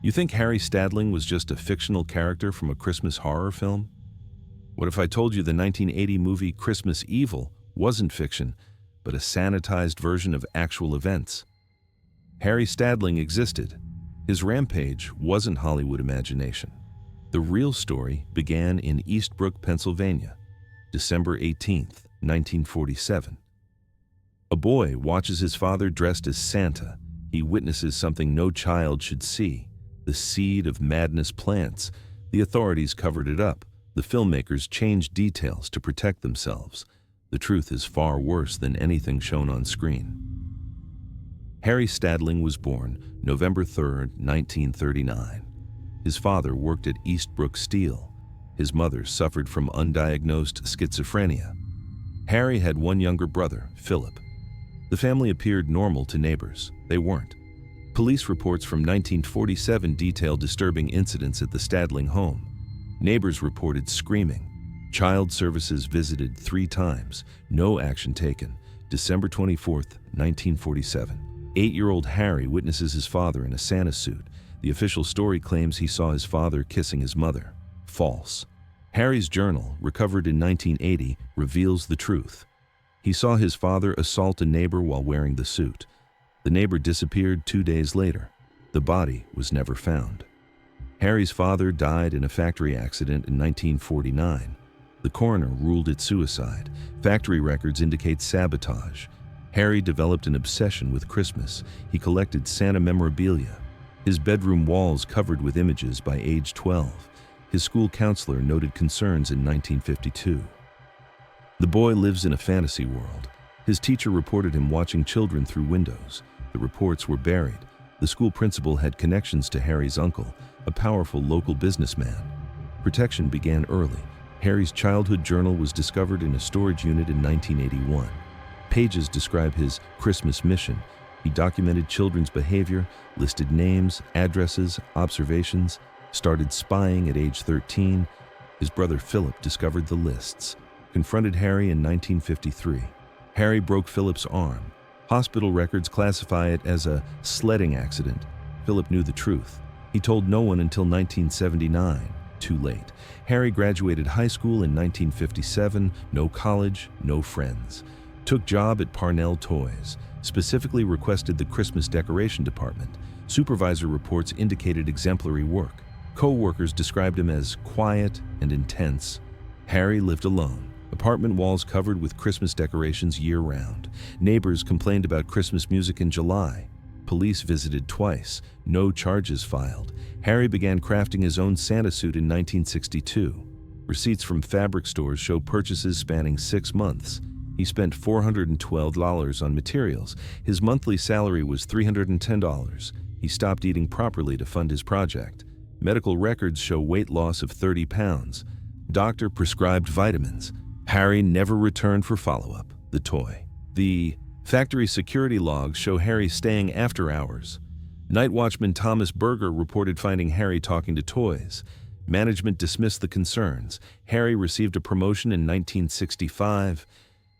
You think Harry Stadling was just a fictional character from a Christmas horror film? What if I told you the 1980 movie Christmas Evil wasn't fiction, but a sanitized version of actual events? Harry Stadling existed. His rampage wasn't Hollywood imagination. The real story began in Eastbrook, Pennsylvania, December 18th, 1947. A boy watches his father dressed as Santa. He witnesses something no child should see. The seed of madness plants. The authorities covered it up. The filmmakers changed details to protect themselves. The truth is far worse than anything shown on screen. Harry Stadling was born November 3, 1939. His father worked at Eastbrook Steel. His mother suffered from undiagnosed schizophrenia. Harry had one younger brother, Philip. The family appeared normal to neighbors. They weren't. Police reports from 1947 detail disturbing incidents at the Stadling home. Neighbors reported screaming. Child services visited 3 times. No action taken. December 24, 1947. 8-year-old Harry witnesses his father in a Santa suit. The official story claims he saw his father kissing his mother. False. Harry's journal, recovered in 1980, reveals the truth. He saw his father assault a neighbor while wearing the suit. The neighbor disappeared 2 days later. The body was never found. Harry's father died in a factory accident in 1949. The coroner ruled it suicide. Factory records indicate sabotage. Harry developed an obsession with Christmas. He collected Santa memorabilia. His bedroom walls covered with images by age 12. His school counselor noted concerns in 1952. The boy lives in a fantasy world. His teacher reported him watching children through windows. The reports were buried. The school principal had connections to Harry's uncle, a powerful local businessman. Protection began early. Harry's childhood journal was discovered in a storage unit in 1981. Pages describe his Christmas mission. He documented children's behavior, listed names, addresses, observations, started spying at age 13. His brother Philip discovered the lists, confronted Harry in 1953. Harry broke Philip's arm. Hospital records classify it as a sledding accident. Philip knew the truth. He told no one until 1979. Too late. Harry graduated high school in 1957, no college, no friends. Took job at Parnell Toys, specifically requested the Christmas decoration department. Supervisor reports indicated exemplary work. Co-workers described him as quiet and intense. Harry lived alone. Apartment walls covered with Christmas decorations year-round. Neighbors complained about Christmas music in July. Police visited twice. No charges filed. Harry began crafting his own Santa suit in 1962. Receipts from fabric stores show purchases spanning 6 months. He spent $412 on materials. His monthly salary was $310. He stopped eating properly to fund his project. Medical records show weight loss of 30 pounds. Doctor prescribed vitamins. Harry never returned for follow-up. The toy. The factory security logs show Harry staying after hours. Night watchman Thomas Berger reported finding Harry talking to toys. Management dismissed the concerns. Harry received a promotion in 1965.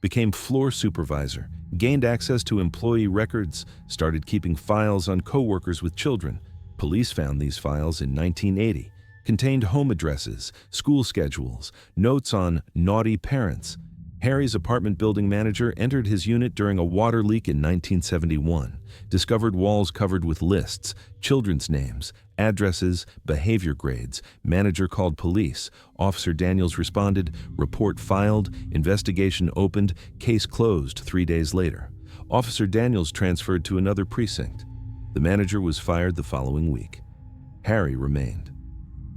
Became floor supervisor, gained access to employee records, started keeping files on co-workers with children. Police found these files in 1980, contained home addresses, school schedules, notes on naughty parents. Harry's apartment building manager entered his unit during a water leak in 1971, discovered walls covered with lists, children's names, addresses, behavior grades. Manager called police. Officer Daniels responded, report filed, investigation opened, case closed 3 days later. Officer Daniels transferred to another precinct. The manager was fired the following week. Harry remained.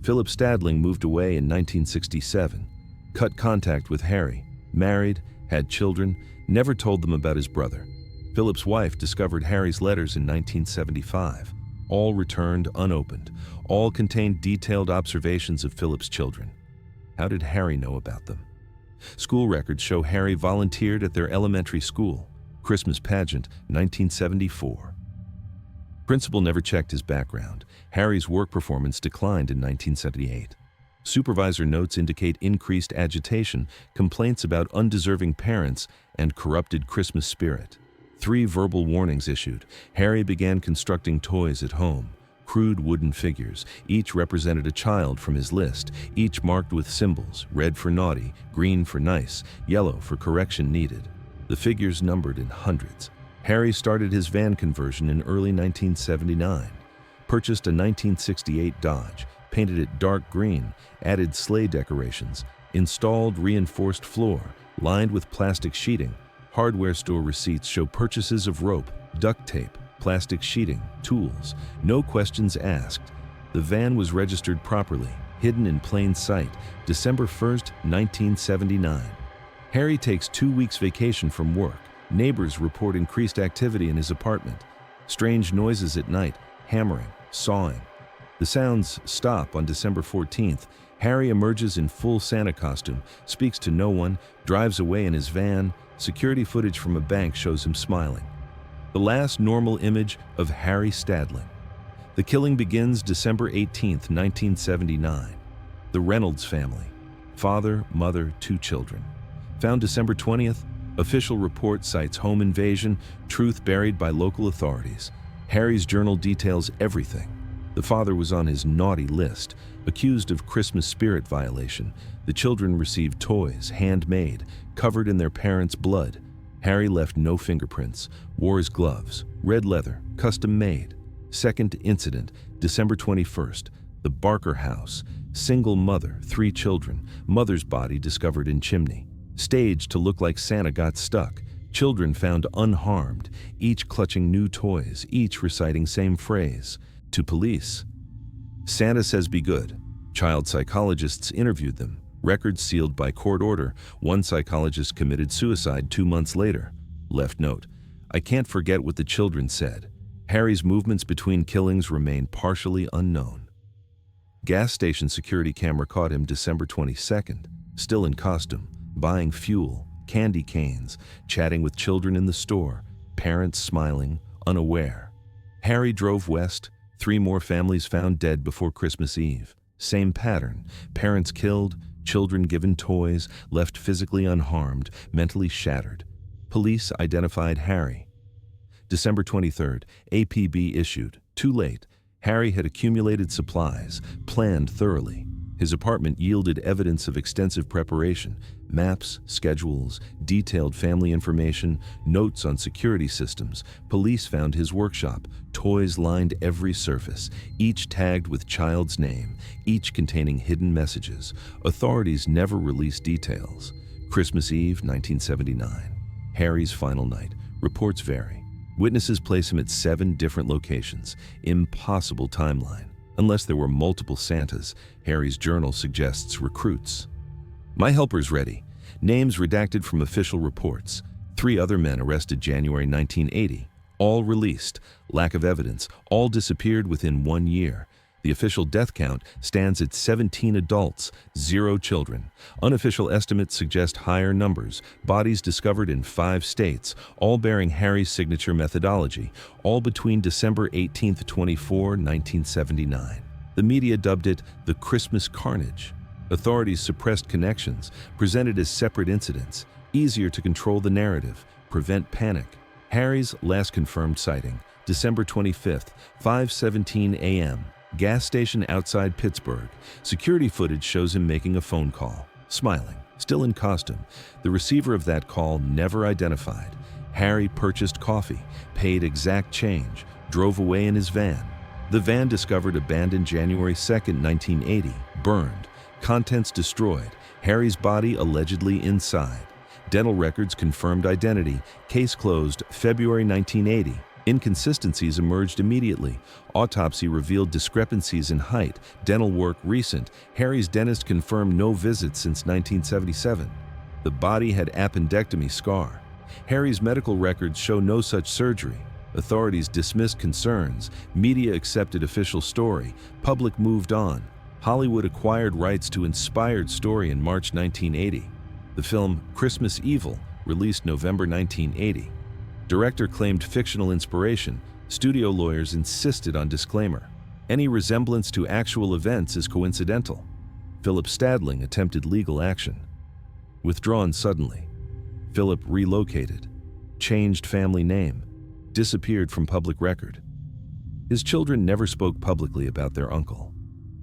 Philip Stadling moved away in 1967, cut contact with Harry, married, had children, never told them about his brother. Philip's wife discovered Harry's letters in 1975. All returned unopened. All contained detailed observations of Philip's children. How did Harry know about them? School records show Harry volunteered at their elementary school. Christmas pageant, 1974. Principal never checked his background. Harry's work performance declined in 1978. Supervisor notes indicate increased agitation, complaints about undeserving parents, and corrupted Christmas spirit. 3 verbal warnings issued. Harry began constructing toys at home. crude wooden figures. Each represented a child from his list, each marked with symbols: red for naughty, green for nice, yellow for correction needed. The figures numbered in hundreds. Harry started his van conversion in early 1979. Purchased a 1968 Dodge, painted it dark green, added sleigh decorations, installed reinforced floor, lined with plastic sheeting. Hardware store receipts show purchases of rope, duct tape, plastic sheeting, tools. No questions asked. The van was registered properly, hidden in plain sight, December 1st, 1979. Harry takes 2 weeks vacation from work. Neighbors report increased activity in his apartment. Strange noises at night, hammering, sawing. The sounds stop on December 14th. Harry emerges in full Santa costume, speaks to no one, drives away in his van. Security footage from a bank shows him smiling. The last normal image of Harry Stadling. The killing begins December 18th, 1979. The Reynolds family. Father, mother, 2 children. Found December 20th. Official report cites home invasion, truth buried by local authorities. Harry's journal details everything. The father was on his naughty list, accused of Christmas spirit violation. The children received toys, handmade, covered in their parents' blood. Harry left no fingerprints, wore his gloves, red leather, custom made. Second incident, December 21st, the Barker house. Single mother, 3 children, mother's body discovered in Chimney. Staged to look like Santa got stuck. Children found unharmed, each clutching new toys, each reciting same phrase. To police, Santa says be good. Child psychologists interviewed them. Records sealed by court order. One psychologist committed suicide 2 months later. Left note: I can't forget what the children said. Harry's movements between killings remain partially unknown. Gas station security camera caught him December 22nd, still in costume, buying fuel, candy canes, chatting with children in the store, parents smiling, unaware. Harry drove west. 3 more families found dead before Christmas Eve. Same pattern: parents killed, children given toys, left physically unharmed, mentally shattered. Police identified Harry. December 23rd, APB issued. Too late. Harry had accumulated supplies, planned thoroughly. His apartment yielded evidence of extensive preparation: maps, schedules, detailed family information, notes on security systems. Police found his workshop. Toys lined every surface, each tagged with child's name, each containing hidden messages. Authorities never released details. Christmas Eve, 1979. Harry's final night. Reports vary. Witnesses place him at 7 different locations. Impossible timeline. Unless there were multiple Santas, Harry's journal suggests recruits. My helper's ready. Names redacted from official reports. 3 other men arrested January 1980. All released. Lack of evidence. All disappeared within 1 year. The official death count stands at 17 adults, 0 children. Unofficial estimates suggest higher numbers. Bodies discovered in 5 states, all bearing Harry's signature methodology, all between December 18, 24, 1979. The media dubbed it the Christmas Carnage. Authorities suppressed connections, presented as separate incidents, easier to control the narrative, prevent panic. Harry's last confirmed sighting, December 25th, 5:17 a.m., gas station outside Pittsburgh. Security footage shows him making a phone call, smiling, still in costume. The receiver of that call never identified. Harry purchased coffee, paid exact change, drove away in his van. The van discovered abandoned January 2nd, 1980, burned, contents destroyed, Harry's body allegedly inside. Dental records confirmed identity. Case closed February 1980. Inconsistencies emerged immediately. Autopsy revealed discrepancies in height. Dental work recent. Harry's dentist confirmed no visits since 1977. The body had appendectomy scar. Harry's medical records show no such surgery. Authorities dismissed concerns. Media accepted official story. Public moved on. Hollywood acquired rights to inspired story in March 1980. The film Christmas Evil, released November 1980. Director claimed fictional inspiration. Studio lawyers insisted on disclaimer. Any resemblance to actual events is coincidental. Philip Stadling attempted legal action. Withdrawn suddenly. Philip relocated. Changed family name. Disappeared from public record. His children never spoke publicly about their uncle.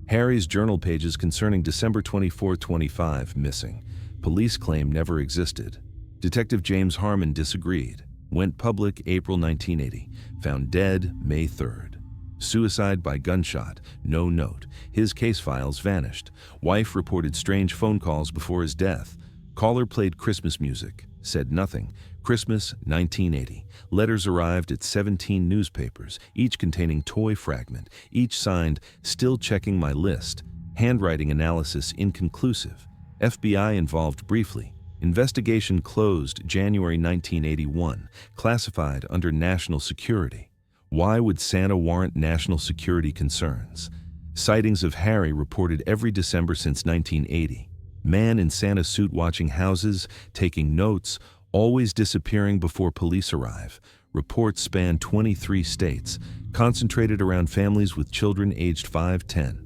Harry's journal pages concerning December 24, 25 missing. Police claim never existed. Detective James Harmon disagreed. Went public April 1980. Found dead May 3rd. Suicide by gunshot. No note. His case files vanished. Wife reported strange phone calls before his death. Caller played Christmas music. Said nothing. Christmas 1980. Letters arrived at 17 newspapers, each containing toy fragment, each signed, "Still checking my list." Handwriting analysis inconclusive. FBI involved briefly. Investigation closed January 1981, classified under national security. Why would Santa warrant national security concerns? Sightings of Harry reported every December since 1980. Man in Santa suit watching houses, taking notes, always disappearing before police arrive. Reports span 23 states, concentrated around families with children aged 5-10.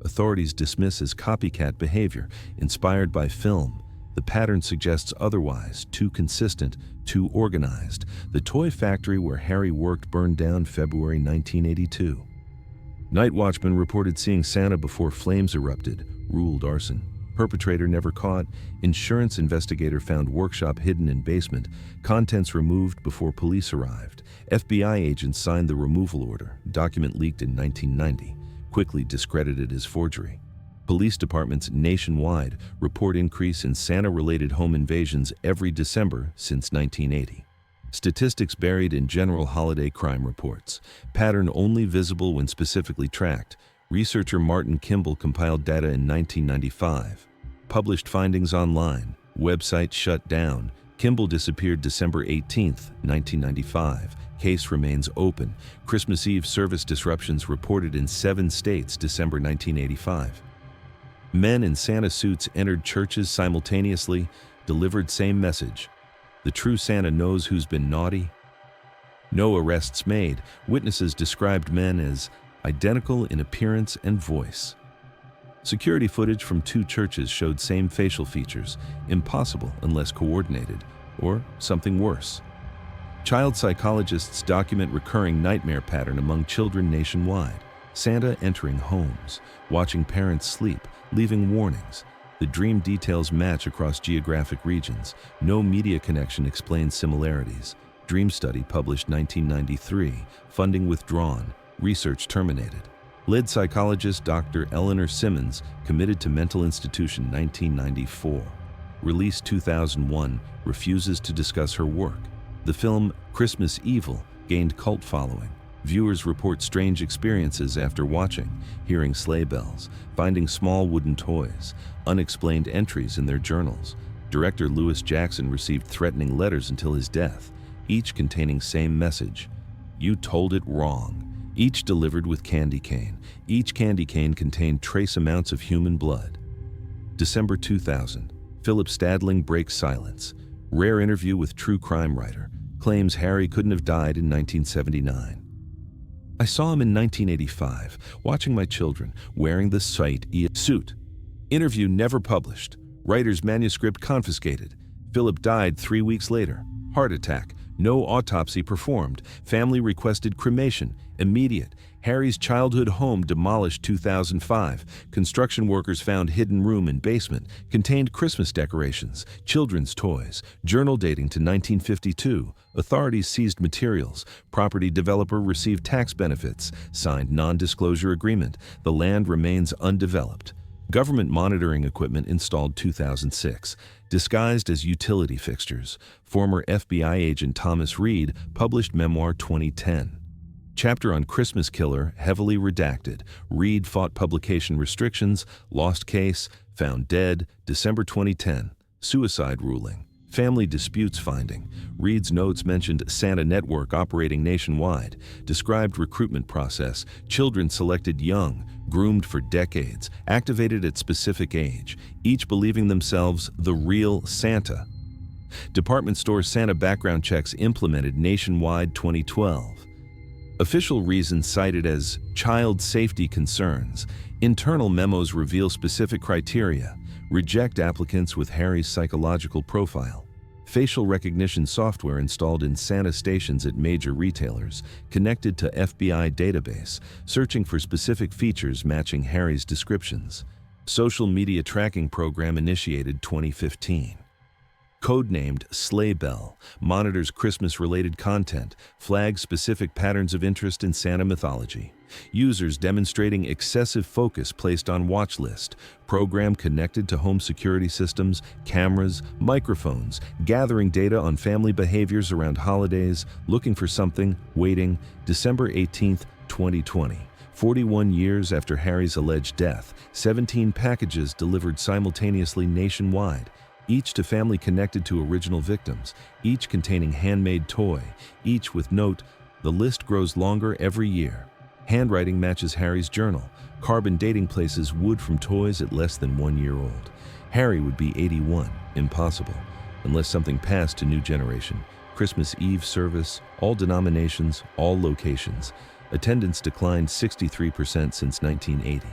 Authorities dismiss as copycat behavior, inspired by film. The pattern suggests otherwise, too consistent, too organized. The toy factory where Harry worked burned down February 1982. Night watchman reported seeing Santa before flames erupted, ruled arson. Perpetrator never caught. Insurance investigator found workshop hidden in basement. Contents removed before police arrived. FBI agents signed the removal order. Document leaked in 1990. Quickly discredited as forgery. Police departments nationwide report increase in Santa-related home invasions every December since 1980. Statistics buried in general holiday crime reports. Pattern only visible when specifically tracked. Researcher Martin Kimball compiled data in 1995. Published findings online. Website shut down. Kimball disappeared December 18, 1995. Case remains open. Christmas Eve service disruptions reported in 7 states December 1985. Men in Santa suits entered churches simultaneously, delivered same message. The true Santa knows who's been naughty. No arrests made. Witnesses described men as identical in appearance and voice. Security footage from 2 churches showed same facial features, impossible unless coordinated, or something worse. Child psychologists document recurring nightmare pattern among children nationwide. Santa entering homes, watching parents sleep, leaving warnings. The dream details match across geographic regions. No media connection explains similarities. Dream study published 1993. Funding withdrawn. Research terminated. Lead psychologist Dr. Eleanor Simmons committed to mental institution 1994. Released 2001, refuses to discuss her work. The film Christmas Evil gained cult following. Viewers report strange experiences after watching, hearing sleigh bells, finding small wooden toys, unexplained entries in their journals. Director Lewis Jackson received threatening letters until his death, each containing same message: "You told it wrong." Each delivered with candy cane. Each candy cane contained trace amounts of human blood. December 2000. Philip Stadling breaks silence. Rare interview with true crime writer. Claims Harry couldn't have died in 1979. I saw him in 1985, watching my children, wearing the suit. Interview never published. Writer's manuscript confiscated. Philip died 3 weeks later. Heart attack. No autopsy performed. Family requested cremation. Immediate. Harry's childhood home demolished 2005. Construction workers found hidden room in basement. Contained Christmas decorations, children's toys. Journal dating to 1952. Authorities seized materials. Property developer received tax benefits. Signed non-disclosure agreement. The land remains undeveloped. Government monitoring equipment installed 2006. Disguised as utility fixtures. Former FBI agent Thomas Reed published memoir 2010. Chapter on Christmas killer heavily redacted. Reed fought publication restrictions, lost case, found dead, December 2010. Suicide ruling. Family disputes finding. Reed's notes mentioned Santa network operating nationwide. Described recruitment process. Children selected young, groomed for decades, activated at specific age, each believing themselves the real Santa. Department store Santa background checks implemented nationwide 2012. Official reasons cited as child safety concerns. Internal memos reveal specific criteria. Reject applicants with Harry's psychological profile. facial recognition software installed in Santa stations at major retailers, connected to FBI database, searching for specific features matching Harry's descriptions. Social media tracking program initiated 2015. Codenamed Sleigh Bell, monitors Christmas-related content, flags specific patterns of interest in Santa mythology. Users demonstrating excessive focus placed on watch list. Program connected to home security systems, cameras, microphones, gathering data on family behaviors around holidays, looking for something, waiting. December 18, 2020. 41 years after Harry's alleged death, 17 packages delivered simultaneously nationwide, each to family connected to original victims, each containing handmade toy, each with note, "The list grows longer every year." Handwriting matches Harry's journal. Carbon dating places wood from toys at less than 1 year old. Harry would be 81. Impossible. Unless something passed to new generation. Christmas Eve service, all denominations, all locations. Attendance declined 63% since 1980.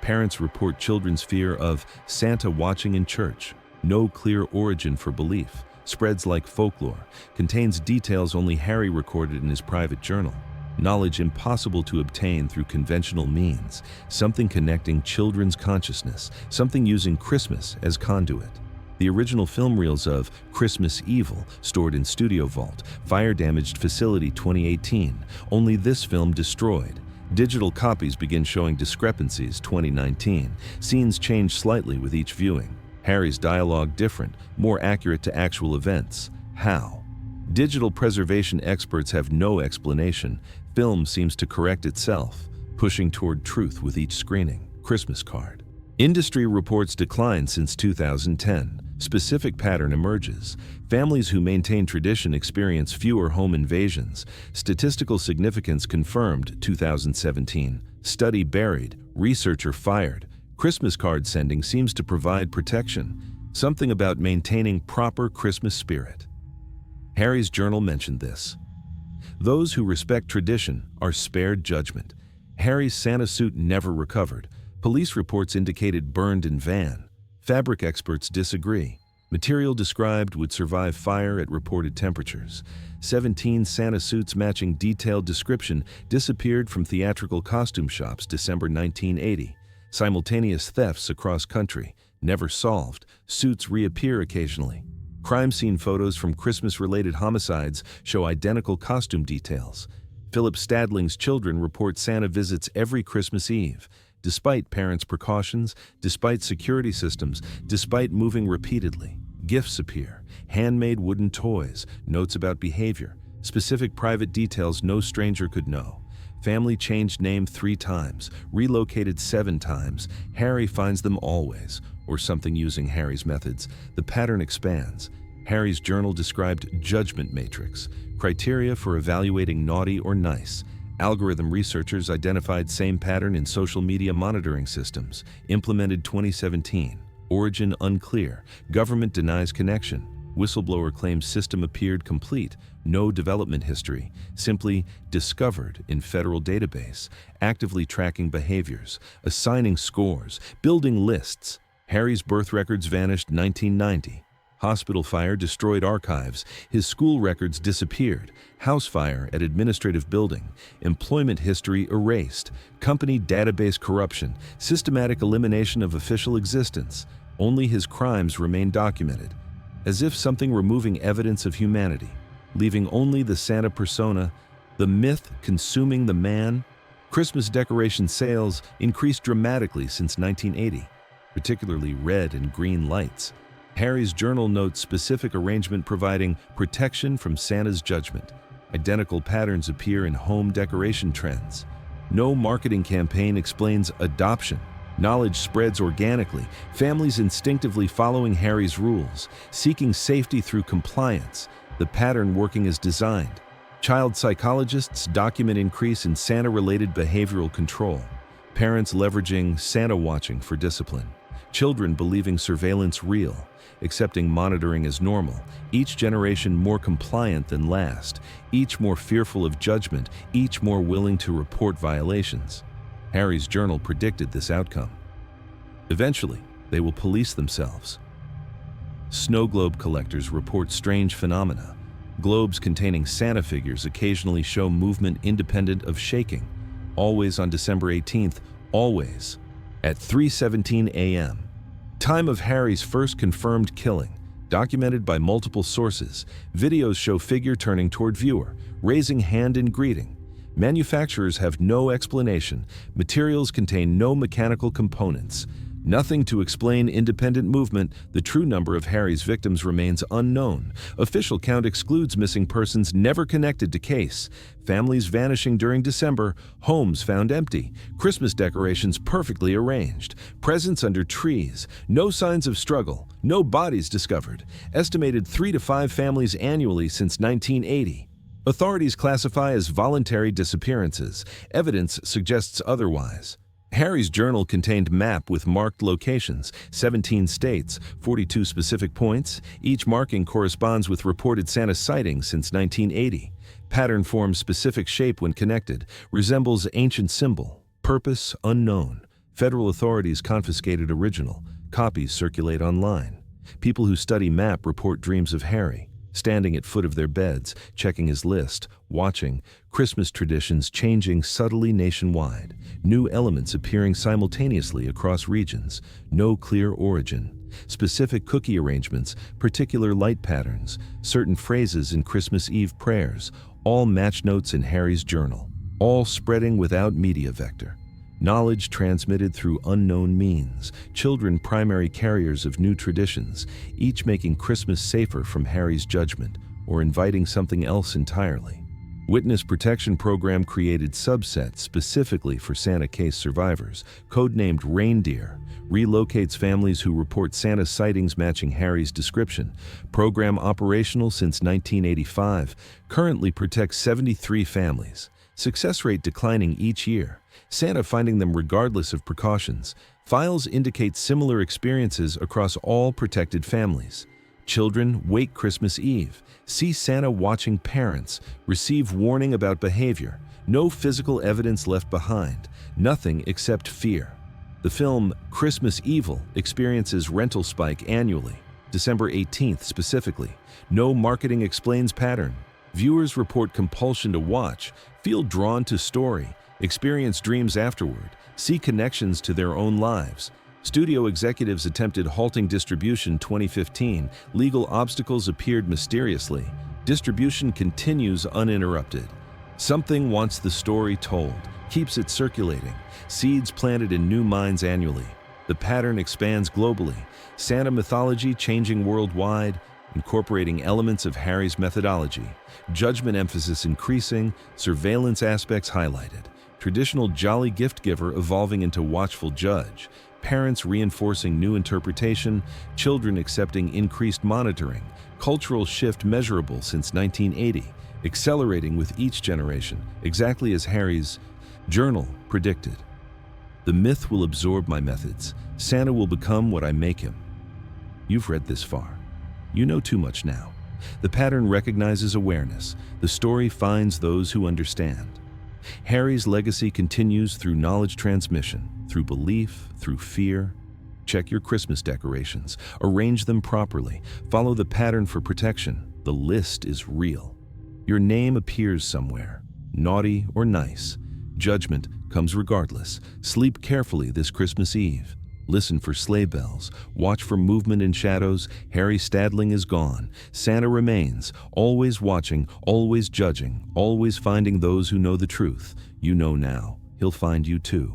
Parents report children's fear of Santa watching in church. No clear origin for belief. Spreads like folklore. Contains details only Harry recorded in his private journal. Knowledge impossible to obtain through conventional means. Something connecting children's consciousness. Something using Christmas as conduit. The original film reels of Christmas Evil, stored in Studio Vault, fire-damaged facility 2018. Only this film destroyed. Digital copies begin showing discrepancies 2019. Scenes change slightly with each viewing. Harry's dialogue different, more accurate to actual events. How? Digital preservation experts have no explanation. Film seems to correct itself, pushing toward truth with each screening. Christmas card. Industry reports decline since 2010. Specific pattern emerges. Families who maintain tradition experience fewer home invasions. Statistical significance confirmed 2017. Study buried. Researcher fired. Christmas card sending seems to provide protection. Something about maintaining proper Christmas spirit. Harry's journal mentioned this. Those who respect tradition are spared judgment. Harry's Santa suit never recovered. Police reports indicated burned in van. Fabric experts disagree. Material described would survive fire at reported temperatures. 17 Santa suits matching detailed description disappeared from theatrical costume shops December 1980. Simultaneous thefts across country, never solved. Suits reappear occasionally. Crime scene photos from Christmas-related homicides show identical costume details. Philip Stadling's children report Santa visits every Christmas Eve. Despite parents' precautions, despite security systems, despite moving repeatedly, gifts appear. Handmade wooden toys, notes about behavior, specific private details no stranger could know. Family changed name 3 times, relocated 7 times. Harry finds them always, or something using Harry's methods. The pattern expands. Harry's journal described judgment matrix, criteria for evaluating naughty or nice. Algorithm researchers identified same pattern in social media monitoring systems, implemented 2017. Origin unclear. Government denies connection. Whistleblower claims system appeared complete. No development history. Simply discovered in federal database. Actively tracking behaviors. Assigning scores. Building lists. Harry's birth records vanished 1990. Hospital fire destroyed archives. His school records disappeared. House fire at administrative building. Employment history erased. Company database corruption. Systematic elimination of official existence. Only his crimes remain documented. As if something removing evidence of humanity, leaving only the Santa persona, the myth consuming the man. Christmas decoration sales increased dramatically since 1980, particularly red and green lights. Harry's journal notes specific arrangement providing protection from Santa's judgment. Identical patterns appear in home decoration trends. No marketing campaign explains adoption. Knowledge spreads organically, families instinctively following Harry's rules, seeking safety through compliance, the pattern working as designed. Child psychologists document increase in Santa-related behavioral control. Parents leveraging Santa watching for discipline. Children believing surveillance real, accepting monitoring as normal. Each generation more compliant than last, each more fearful of judgment, each more willing to report violations. Harry's journal predicted this outcome. Eventually, they will police themselves. Snow globe collectors report strange phenomena. Globes containing Santa figures occasionally show movement independent of shaking. Always on December 18th, always at 3:17 a.m. Time of Harry's first confirmed killing, documented by multiple sources. Videos show figure turning toward viewer, raising hand in greeting. Manufacturers have no explanation. Materials contain no mechanical components. Nothing to explain independent movement. The true number of Harry's victims remains unknown. Official count excludes missing persons never connected to case. Families vanishing during December. Homes found empty. Christmas decorations perfectly arranged. Presents under trees. No signs of struggle. No bodies discovered. Estimated 3 to 5 families annually since 1980. Authorities classify as voluntary disappearances. Evidence suggests otherwise. Harry's journal contained map with marked locations, 17 states, 42 specific points. Each marking corresponds with reported Santa sightings since 1980. Pattern forms specific shape when connected, resembles ancient symbol. Purpose unknown. Federal authorities confiscated original. Copies circulate online. People who study map report dreams of Harry, standing at foot of their beds, checking his list, watching. Christmas traditions changing subtly nationwide. New elements appearing simultaneously across regions. No clear origin. Specific cookie arrangements, particular light patterns, certain phrases in Christmas Eve prayers, all match notes in Harry's journal. All spreading without media vector. Knowledge transmitted through unknown means. Children primary carriers of new traditions, each making Christmas safer from Harry's judgment or inviting something else entirely. Witness Protection Program created subsets specifically for Santa case survivors, codenamed Reindeer, relocates families who report Santa sightings matching Harry's description. Program operational since 1985, currently protects 73 families. Success rate declining each year. Santa finding them regardless of precautions. Files indicate similar experiences across all protected families. Children wake Christmas Eve. See Santa watching parents. Receive warning about behavior. No physical evidence left behind. Nothing except fear. The film Christmas Evil experiences rental spike annually. December 18th specifically. No marketing explains pattern. Viewers report compulsion to watch, feel drawn to story, experience dreams afterward, see connections to their own lives. Studio executives attempted halting distribution 2015. Legal obstacles appeared mysteriously. Distribution continues uninterrupted. Something wants the story told, keeps it circulating. Seeds planted in new minds annually. The pattern expands globally. Santa mythology changing worldwide, incorporating elements of Harry's methodology. Judgment emphasis increasing, surveillance aspects highlighted. Traditional jolly gift giver evolving into watchful judge. Parents reinforcing new interpretation, children accepting increased monitoring. Cultural shift measurable since 1980, accelerating with each generation, exactly as Harry's journal predicted. The myth will absorb my methods. Santa will become what I make him. You've read this far. You know too much now. The pattern recognizes awareness. The story finds those who understand. Harry's legacy continues through knowledge transmission, through belief, through fear. Check your Christmas decorations. Arrange them properly. Follow the pattern for protection. The list is real. Your name appears somewhere, naughty or nice. Judgment comes regardless. Sleep carefully this Christmas Eve. Listen for sleigh bells. Watch for movement in shadows. Harry Stadling is gone. Santa remains, always watching, always judging, always finding those who know the truth. You know now. He'll find you too.